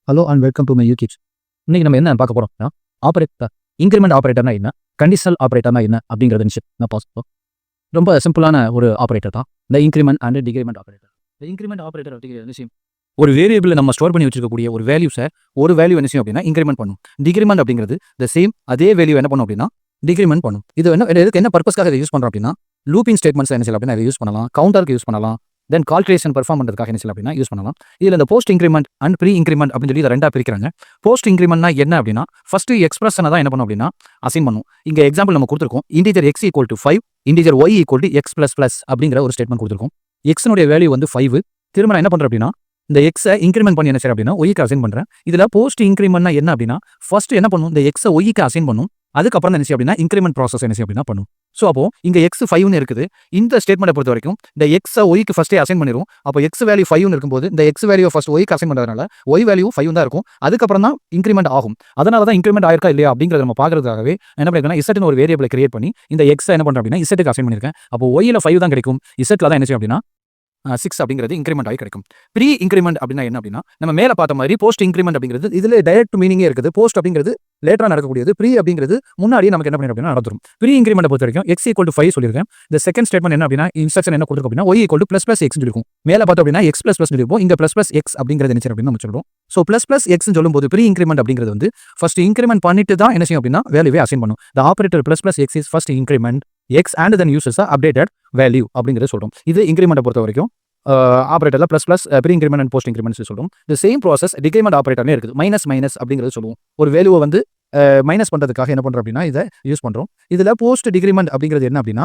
Hello and welcome to my YouTube. இன்னைக்கு நம்ம என்ன பார்க்க போறோம்னா, ஆப்பரேட்டர் இன்கிரிமெண்ட் ஆப்பரேட்டர்னா என்ன, கண்டிஷனல் ஆப்பரேட்டர்னா என்ன அப்படிங்கிறத நான் பார்ப்போம். ரொம்ப சிம்பிளான ஒரு ஆப்பரேட்டர் தான் இந்த இன்கிரிமெண்ட் அண்ட் டிகிரிமெண்ட் ஆப்பரேட்டர். இந்த இன்கிரிமெண்ட் ஆப்பரேட்டர் அப்படிங்கிற விஷயம் ஒரு வேரியபிள் நம்ம ஸ்டோர் பண்ணி வச்சிருக்கக்கூடிய ஒரு வேல்யூஸை ஒரு வேல்யூ என்ன செய்யும் அப்படின்னா இன்கிரிமெண்ட் பண்ணும். டிகிரிமெண்ட் அப்படிங்கிறது த சேம் அதே வேல்யூ என்ன பண்ணும் அப்படின்னா டிகிரிமெண்ட் பண்ணும். இது இதுக்கு என்ன பர்பஸ்க்காக இதை யூஸ் பண்ணுறோம் அப்படின்னா லூப்பிங் ஸ்டேட்மெண்ட்ஸ் என்ன செய்யலாம் அப்படின்னா இதை யூஸ் பண்ணலாம், கவுண்டருக்கு யூஸ் பண்ணலாம், தென் கால்குலேஷன் பெர்ஃபார்ம் பண்ணுறதுக்காக என்ன செய்யலாம் அப்படின்னா யூஸ் பண்ணலாம். இதில் இந்த post increment and pre increment அப்படின்னு சொல்லி இதை ரெண்டா பிரிக்கிறாங்க. போஸ்ட் இன்க்ரிமெண்ட்னா என்ன அப்படின்னா ஃபர்ஸ்ட் எக்ஸ்பிரஷனை தான் என்ன பண்ணும் அப்படின்னா அசைன் பண்ணும். இங்கே எக்ஸாம்பிள் நம்ம கொடுத்துருக்கோம், integer x equal to 5, integer y equal to x plus plus அப்படிங்கிற ஒரு ஸ்டேட்மெண்ட் கொடுத்துருக்கோம். எக்ஸனுடைய வேல்யூ வந்து 5. திரும்ப நான் என்ன பண்ணுறேன் அப்படின்னா இந்த எக்ஸை இன்க்ரிமெண்ட் பண்ணி என்ன செய்யறேன் அப்படின்னா ஒய்க்கு அசைன் பண்ணுறேன். இதில் போஸ்ட் இன்க்ரிமெண்ட்னா என்ன அப்படின்னா ஃபர்ஸ்ட் என்ன பண்ணும், இந்த எக்ஸை ஒய்க்கு அசைன் பண்ணும். அதுக்கப்புறம் என்ன செய்யும் அப்படின்னா இன்க்ரிமெண்ட் ப்ராசஸ் என்ன செய்யும் அப்படின்னா பண்ணும். ஸோ அப்போ இங்கே எக்ஸ் 5 இருக்குது. இந்த ஸ்டேட்மெண்ட்டை பொறுத்த வரைக்கும் இந்த எக்ஸை ஒய்க்கு ஃபஸ்ட்டே அசைன் பண்ணிடும். அப்போ எக்ஸ் வேல்யூ 5 இருக்கும்போது இந்த எக்ஸ் வேல்யூ ஃபர்ஸ்ட் ஒய்க்கு அசைன் பண்ணுறதுனால ஒய் வேல்யூ 5 தான் இருக்கும். அதுக்கப்புறம் தான் இன்க்ரிமெண்ட் ஆகும். அதனால தான் இன்க்ரிமெண்ட் ஆயிருக்கா இல்லையா அப்படிங்கிறத நம்ம பார்க்கறதுக்காகவே என்ன பண்ணிருக்கேன்னா இசட்னு ஒரு வேரியபிளை கிரியேட் பண்ணி இந்த எக்ஸை என்ன பண்ணுறேன் அப்படின்னா இசட்டுக்கு அசைன் பண்ணியிருக்கேன். அப்போ ஒய்யில் 5 தான் கிடைக்கும், இசட்டில் தான் என்ன செய்யும் அப்படின்னா 6 அப்படிங்கிறது இன்க்ரிமெண்ட் ஆகி கிடைக்கும். ப்ரீ இன்க்ரிமெண்ட் அப்படின்னா என்ன அப்படின்னா நம்ம மேலே பார்த்த மாதிரி போஸ்ட் இன்க்ரிமெண்ட் அப்படிங்கிறது இதில் டைரக்ட் மீனிங்கே இருக்குது. போஸ்ட் அப்படிங்கிறது லேட்டராக நடக்கக்கூடியது, ப்ரீ அப்படிங்கிறது முன்னாடியே நமக்கு என்ன பண்ணிடும் அப்படின்னா நடந்துரும். ப்ரீ இன்க்ரிமெண்ட் பொறுத்த வரைக்கும் எக்ஸ் ஈக்குவல் டு 5 சொல்லியிருக்கேன். இந்த செகண்ட் ஸ்டேட்மெண்ட் என்ன அப்படின்னா இன்ஸ்ட்ரக்ஷன் என்ன கொடுக்கும் அப்படின்னா y equal to plus plus x இருக்கும். மேலே பார்த்தோம் அப்படின்னா எக்ஸ் ப்ளஸ் ப்ளஸ் இருக்கும், இங்கே ப்ளஸ் ப்ளஸ் எக்ஸ் அப்படிங்கிறது என்ன அப்படின்னு நம்ம சொல்றோம். ஸோ ப்ளஸ் ப்ளஸ் எக்ஸ்னு சொல்லும்போது ப்ரீ இன்க்ரிமெண்ட் அப்படிங்கிறது வந்து ஃபர்ஸ்ட் இன்க்ரிமெண்ட் பண்ணிட்டு தான் என்ன செய்யும் அப்படின்னா வேல்யூவே அசைன் பண்ணும். The operator plus plus x is first increment x and then uses updated value அப்படிங்கிறது சொல்றோம். இது இன்க்ரிமெண்ட்டை பொறுத்த வரைக்கும் ஆப்பரேட்டர்ல plus plus pre increment and post increments சொல்லுவோம். இந்த சேம் ப்ராசஸ் டிகிரிமெண்ட் ஆப்பரேட்டர்னே இருக்குது. மைனஸ் மைனஸ் அப்படிங்கிறது சொல்லுவோம். ஒரு வேல்யூவை வந்து மைனஸ் பண்ணுறதுக்காக என்ன பண்ணுறோம் அப்படின்னா இதை யூஸ் பண்ணுறோம். இதில் போஸ்ட் டிகிரிமெண்ட் அப்படிங்கிறது என்ன அப்படின்னா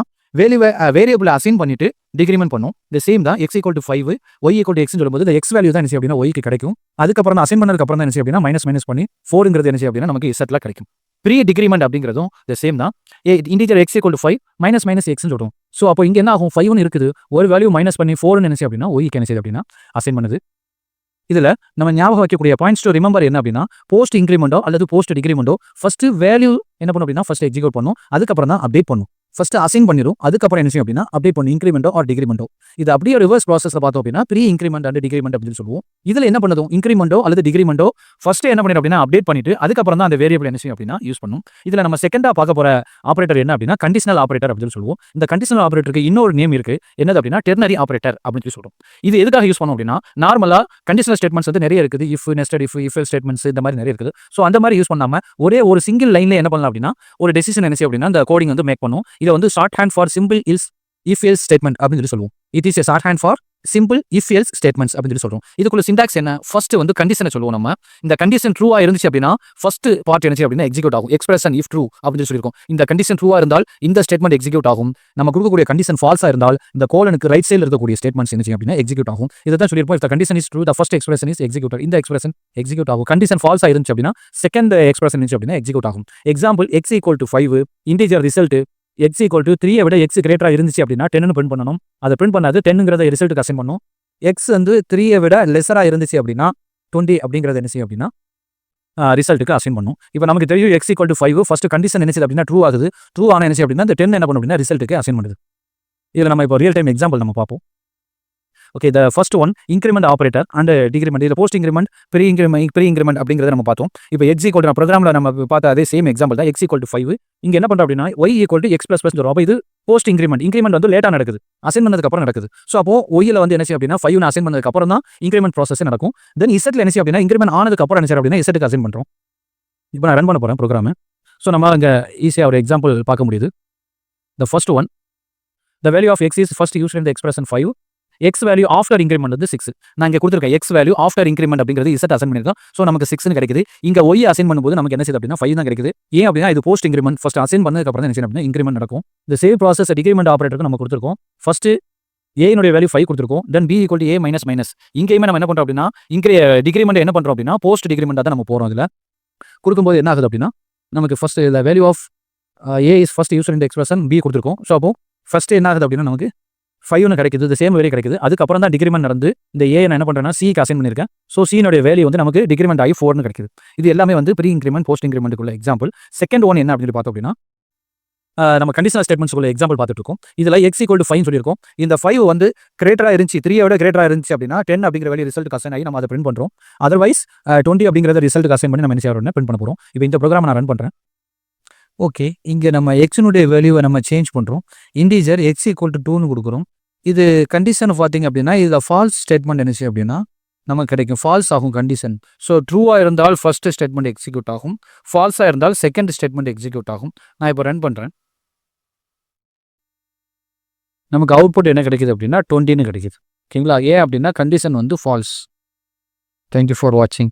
வேரியபிளை அசைன் பண்ணிட்டு டிகிரிமெண்ட் பண்ணும். இந்த சேம் தான் x equal to 5, y equal to எக்ஸ்னு சொல்லும்போது இந்த எக்ஸ் வேல்யூ தான் என்ன செய்யும் அப்படின்னா ஒய்க்கு கிடைக்கும். அதுக்கப்புறம் தான் அசைன் பண்ணதுக்கு அப்புறம் தான் என்ன செய்யும் அப்படின்னா மைனஸ் மைனஸ் பண்ணி 4ங்கிறது என்ன செய்யும் அப்படின்னா நமக்கு இசட்ல கிடைக்கும். ப்ரீ டிகிரிமெண்ட் அப்படிங்கிறதும் இந்த சேம் தான். Integer x equal to 5 minus minus எக்ஸ்னு சொல்றோம். ஸோ அப்போ இங்கே என்ன ஆகும், 5 இருக்குது, ஒரு வேல்யூ மைனஸ் பண்ணி 4 என்ன செய்யும் அப்படின்னா ஒய்க்கு என்ன செய்யுது அப்படின்னா அசைன் பண்ணுது. இதில் நம்ம ஞாபகம் வைக்கக்கூடிய பாயிண்ட்ஸ் டு ரிமெம்பர் என்ன அப்படின்னா போஸ்ட் இன்க்ரிமெண்டோ அல்லது போஸ்ட் டிகிரிமெண்டோ ஃபர்ஸ்ட் வேல்யூ என்ன பண்ணும் அப்படின்னா ஃபர்ஸ்ட் எக்ஸிக்யூட் பண்ணும், அதுக்கப்புறம் தான் அப்டேட் பண்ணும். ஃபர்ஸ்ட் அசைன் பண்ணிடும், அதுக்கப்புறம் என்ன செய்யும் அப்படின்னா அப்டேட் பண்ணும், இன்க்ரிமெண்டோ ஆர் டிகிரிமெண்டோ. இது அப்படியே ரிவர்ஸ் ப்ராசஸ்ல பார்த்தோம் அப்படின்னா ப்ரீ இன்க்ரிமெண்ட் அண்ட் டிகிரிமெண்ட் அப்படின்னு சொல்லுவோம். இதில் என்ன பண்ணுதும் இன்க்ரிமெண்டோ அல்லது டிகிரிமெண்டோ ஃபர்ஸ்ட் என்ன பண்ணிடும் அப்படின்னா அப்டேட் பண்ணிட்டு அதுக்கப்புறம் தான் அந்த வேரியபிள் என்ன செய்யும் அப்படின்னா யூஸ் பண்ணும். இதில் நம்ம செகண்டா பார்க்க போற ஆப்பரேட்டர் என்ன அப்படின்னா கண்டிஷனல் ஆப்பரேட்டர் அப்படின்னு சொல்லுவோம். இந்த கண்டிஷனல் ஆப்பரேட்டருக்கு இன்னொரு நேம் இருக்கு, என்னது அப்படின்னா டெர்னரி ஆப்பரேட்டர் அப்படின்னு சொல்றோம். இது எதுக்காக யூஸ் பண்ணோம் அப்படின்னா நார்மலா கண்டிஷனல் ஸ்டேட்மெண்ட்ஸ் வந்து நிறைய இருக்குது, இஃப் நெஸ்டட் இஃப் ஸ்டேட்மெண்ட்ஸ் இந்த மாதிரி நிறைய இருக்குது. ஸோ அந்த மாதிரி யூஸ் பண்ணாம ஒரே ஒரு சிங்கிள் லைன்ல என்ன பண்ணலாம் அப்படின்னா ஒரு டெசிஷன் என்ன செய்யும் அப்படின்னா இந்த கோடிங் வந்து மேக் பண்ணும். இதை வந்து short hand for simple if else statement அப்படின்னு சொல்லுவோம். It is a short hand for simple if else statements அப்படின்னு சொல்றோம். இதுக்குள்ள சிண்டாக்ஸ் என்ன, ஃபர்ஸ்ட் வந்து கண்டிஷனை சொல்லுவோம். நம்ம இந்த கண்டிஷன் ட்ரூவா இருந்துச்சு அப்படின்னா ஃபர்ஸ்ட் பார்ட் என்ன அப்படின்னா எக்ஸிக்யூட் ஆகும். எக்ஸ்பிரஷன் இஃப் ட்ரூ அப்படின்னு சொல்லியிருக்கோம். இந்த கண்டிஷன் ட்ரூவா இருந்தால் இந்த ஸ்டேட்மெண்ட் எக்ஸிக்யூட் ஆகும். நம்ம கொடுக்கக்கூடிய கண்டிஷன் ஃபால்ஸா இருந்தால் இந்த கோலனுக்கு ரைட் சைடில் இருக்கக்கூடிய ஸ்டேட்மெண்ட்ஸ் என்ன அப்படின்னா எக்ஸிக்யூட் ஆகும். இதை தான் சொல்லியிருப்போம். இந்த condition is true, the first expression is executed. இந்த எக்ஸ்பிரஷன் எக்ஸிக்யூட் ஆகும். கண்டிஷன் ஃபால்ஸா இருந்துச்சு அப்படின்னா செகண்ட் எக்ஸ்பிரஷன் இருந்துச்சு அப்படின்னா எக்ஸிக்யூட் ஆகும். Example X equal to 5, integer result X equal to 3 விட எக்ஸ் கிரேட்டரா இருந்துச்சு அப்படின்னா 10 பிரிண்ட் பண்ணணும். அதை பிரிண்ட் பண்ணாது 10ங்கிறத ரிசல்ட்டுக்கு அசைன் பண்ணும். எக்ஸ் வந்து 3 விட லெஸரா இருந்துச்சு அப்படின்னா 20 அப்படிங்கிறது என்ன செய்யும் அப்படின்னா ரிசல்ட்டுக்கு அசைன் பண்ணும். இப்போ நமக்கு தெரியும் X equal to 5 first condition என்ன அப்படின்னா ட்ரூ ஆகுது. ட்ரூ ஆனா என்ன அப்படின்னா இந்த 10 என்ன பண்ணும் அப்படின்னா ரிசல்ட்டுக்கு அசைன் பண்ணுது. இதில் நம்ம இப்போ ரியல் டைம் எக்ஸாம்பிள் நம்ம பார்ப்போம். Okay, the first one increment operator and decrement. இதில் போஸ்ட் இன்க்ரிமெண்ட் ப்ரீ இன்க்ரிமெண்ட் அப்படிங்கிறத நம்ம பார்த்தோம். இப்போ எக்ஸ் ஈக்குவல் டு ப்ரோக்ராமில் நம்ம பார்த்த அதே சேம் எக்ஸாம்பிள் தான். எக்ஸ் ஈக்குவல் டு 5 இங்கே என்ன பண்ணுறோம் அப்படின்னா y equal to x plus plus வரும். அப்போ இது போஸ்ட் இன்க்ரிமெண்ட் வந்து லேட்டாக நடக்குது, அசைன் பண்ணதுக்கு அப்புறம் நடக்குது. ஸோ அப்போ ஒய்யில் வந்து என்ன செய்யும் அப்படின்னா 5 அசைன் பண்ணதுக்கு அப்புறம் தான் இன்க்ரிமெண்ட் ப்ராசஸ் நடக்கும். தென் இசட்ல என்ன செய்யும் அப்படின்னா இன்க்ரிமெண்ட் ஆனதுக்கு அப்புறம் என்ன செய்யும் அப்படின்னா இசட்டுக்கு அசைன் பண்ணுறோம். இப்போ நான் ரன் பண்ண போகிறேன் ப்ரோக்ராம். ஸோ நம்ம இங்கே ஈஸியாக ஒரு எக்ஸாம்பிள் பார்க்க முடியுது. The first one, the value of x is first used in the expression 5, x value after increment வந்து 6. நான் இங்கே கொடுத்துருக்கேன் எக்ஸ் வேல்யூ ஆஃப்டர் இன்க்ரிமெண்ட் அப்படிங்கிறது இசட் அசைன் பண்ணிருக்கோம். ஸோ நமக்கு 6 கிடைக்குது. இங்கே ஒய் அசைன் பண்ணும்போது நமக்கு என்ன செய்யுது அப்படின்னா 5 தான் கிடைக்குது. ஏன் அப்படின்னா இது போஸ்ட் இன்க்ரிமெண்ட் ஃபர்ஸ்ட் அசைன் பண்ணதுக்கு அப்புறம் தான் என்ன அப்படின்னா இன்க்ரிமெண்ட் நடக்கும். இந்த சேவ் ப்ராசஸ் டிகிரிமெண்ட் ஆப்பரேட்டருக்கு நம்ம கொடுத்துருக்கோம். ஃபர்ஸ்ட் ஏனுடைய வேல்யூ 5 கொடுத்துருக்கோம். Then b equal to a minus minus. இங்கேயுமே நம்ம என்ன பண்ணுறோம் அப்படின்னா டிகிரிமெண்ட் என்ன பண்ணுறோம் அப்படின்னா போஸ்ட் டிகிரிமெண்ட் தான் நம்ம போகிறோம். இதில் கொடுக்கும்போது என்ன ஆகுது அப்படின்னா நமக்கு ஃபர்ஸ்ட் இந்த value of a is first use in expression b கொடுத்துருக்கோம். ஸோ அப்போ ஃபர்ஸ்ட் என்ன ஆகுது அப்படின்னா நமக்கு 5 கிடைக்குது, இந்த சேம் வேல்யூ கிடைக்குது. அதுக்கப்புறம் தான் டிகிரிமெண்ட் நடந்து இந்த ஏ நான் என்ன பண்ணுறேன்னா சிக்கு அசைன் பண்ணியிருக்கேன். ஸோ சீனுடைய வேல்யூ வந்து நமக்கு டிகிரிமெண்ட் ஆகி 4 கிடைக்குது. இது எல்லாமே வந்து ப்ரீ இன்க்ரிமெண்ட் போஸ்ட் இன்க்ரிமெண்ட்டுக்குள்ள எக்ஸாம்பிள். செகண்ட் ஒன் என்ன அப்படின்னு பார்த்தோம் அப்படின்னா நம்ம கண்டிஷனல் ஸ்டேட்மெண்ட்ஸ்க்குள்ள எக்ஸாம்பிள் பார்த்துட்டு இருக்கோம். இதில் x ஈக்குவல் டு 5 சொல்லியிருக்கோம். இந்த 5 வந்து கிரேட்டராக இருந்துச்சு, 3 விட கிரேட்டராக இருந்துச்சு அப்படின்னா 10 அப்படிங்கிற வேல்யூ ரிசல்ட் அசைன் ஆகி நம்ம அதை பிரிண்ட் பண்ணுறோம். அதர்வைஸ் 20 அப்படிங்கிறத ரிசல்ட் அசைன் பண்ணி நம்ம என்ன செய்யறோம்னா பிரிண்ட் பண்ண போகிறோம். இப்போ இந்த ப்ரோக்ராம் நான் ரன் பண்ணுறேன். ஓகே, இங்கே நம்ம எக்ஸினுடைய வேல்யூவை நம்ம சேஞ்ச் பண்ணுறோம். இன்டீஜர் x ஈக்குவல் டு 2ன்னு கொடுக்குறோம். இது கண்டிஷன் பார்த்தீங்க அப்படின்னா இதில் ஃபால்ஸ் ஸ்டேட்மெண்ட் என்ன செய்யும் அப்படின்னா நமக்கு கிடைக்கும், ஃபால்ஸ் ஆகும் கண்டிஷன். ஸோ ட்ரூவாக இருந்தால் ஃபர்ஸ்ட் ஸ்டேட்மெண்ட் எக்ஸிக்யூட் ஆகும், ஃபால்ஸாக இருந்தால் செகண்ட் ஸ்டேட்மெண்ட் எக்ஸிக்யூட் ஆகும். நான் இப்போ ரன் பண்ணுறேன். நமக்கு அவுட்புட் என்ன கிடைக்குது அப்படின்னா 20ன்னு கிடைக்குது. ஓகேங்களா? ஏன் அப்படின்னா கண்டிஷன் வந்து ஃபால்ஸ். தேங்க்யூ ஃபார் வாட்சிங்.